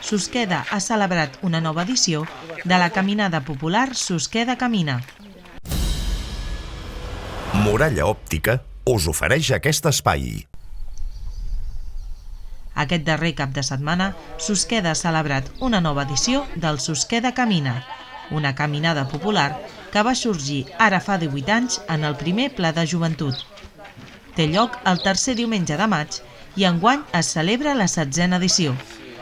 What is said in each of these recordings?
Susqueda ha celebrat una nova edició de la caminada popular Susqueda Camina. Muralla Òptica us ofereix aquest espai. Aquest darrer cap de setmana, Susqueda ha celebrat una nova edició del Susqueda Camina, una caminada popular que va sorgir ara fa 18 anys en el primer ple de joventut. Té lloc el tercer diumenge de maig i enguany es celebra la 16a edició.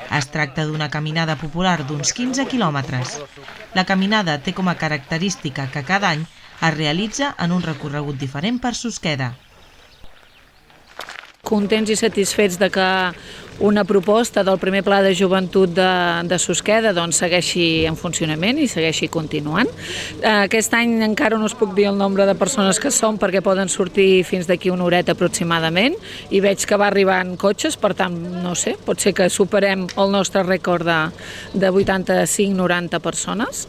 Es tracta d'una caminada popular d'uns 15 quilòmetres. La caminada té com a característica que cada any es realitza en un recorregut diferent per Susqueda. Contents i satisfets de que una proposta del primer pla de joventut de Susqueda segueixi en funcionament i segueixi continuant. Aquest any encara no us puc dir el nombre de persones que som perquè poden sortir fins d'aquí una horeta aproximadament i veig que va arribant cotxes, per tant, no sé, pot ser que superem el nostre rècord de 85-90 persones.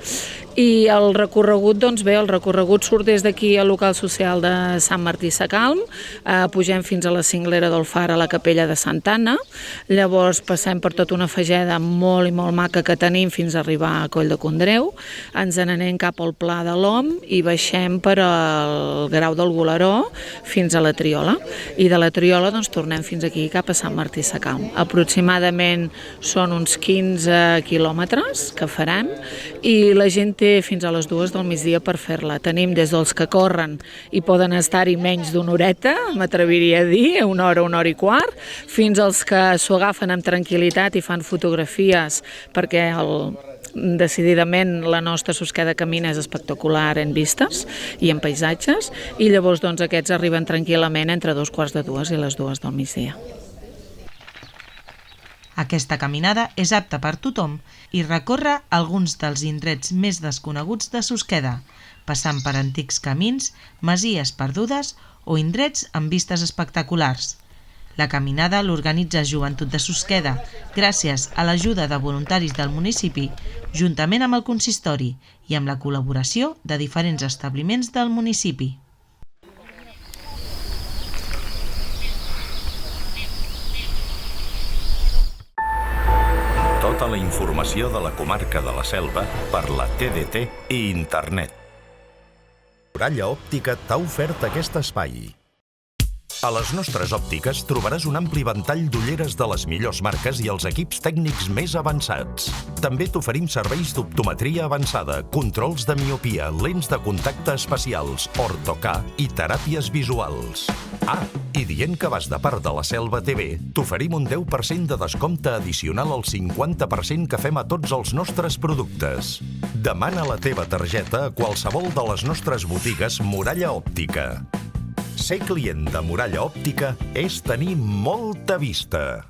I el recorregut, el recorregut surt des d'aquí al local social de Sant Martí Sacalm, pugem fins a la cinglera del Far a la capella de Santa Anna, llavors passem per tota una fageda molt i molt maca que tenim fins a arribar a Coll de Condreu, ens n'anem cap al Pla de l'Om i baixem per al Grau del Golaró fins a la Triola. I de la Triola tornem fins aquí cap a Sant Martí Sacalm. Aproximadament són uns 15 quilòmetres que farem i la gent té fins a les 2 del migdia per fer-la. Tenim des dels que corren i poden estar-hi menys d'una horeta, m'atreviria a dir, una hora i quart, fins als que s'ho agafen amb tranquil·litat i fan fotografies perquè decididament la nostra Susqueda Camina és espectacular en vistes i en paisatges i llavors aquests arriben tranquil·lament entre 2:45 i les 2 del migdia. Aquesta caminada és apta per tothom i recorre alguns dels indrets més desconeguts de Susqueda, passant per antics camins, masies perdudes o indrets amb vistes espectaculars. La caminada l'organitza Joventut de Susqueda gràcies a l'ajuda de voluntaris del municipi, juntament amb el consistori i amb la col·laboració de diferents establiments del municipi. Tota la informació de la comarca de la Selva per la TDT i internet. Muralla Òptica t'ha ofert aquest espai. A les nostres òptiques trobaràs un ampli ventall d'ulleres de les millors marques i els equips tècnics més avançats. També t'oferim serveis d'optometria avançada, controls de miopia, lents de contacte especials, ortocà i teràpies visuals. I dient que vas de part de la Selva TV, t'oferim un 10% de descompte addicional al 50% que fem a tots els nostres productes. Demana la teva targeta a qualsevol de les nostres botigues Muralla Òptica. Ser client de Muralla Òptica és tenir molta vista.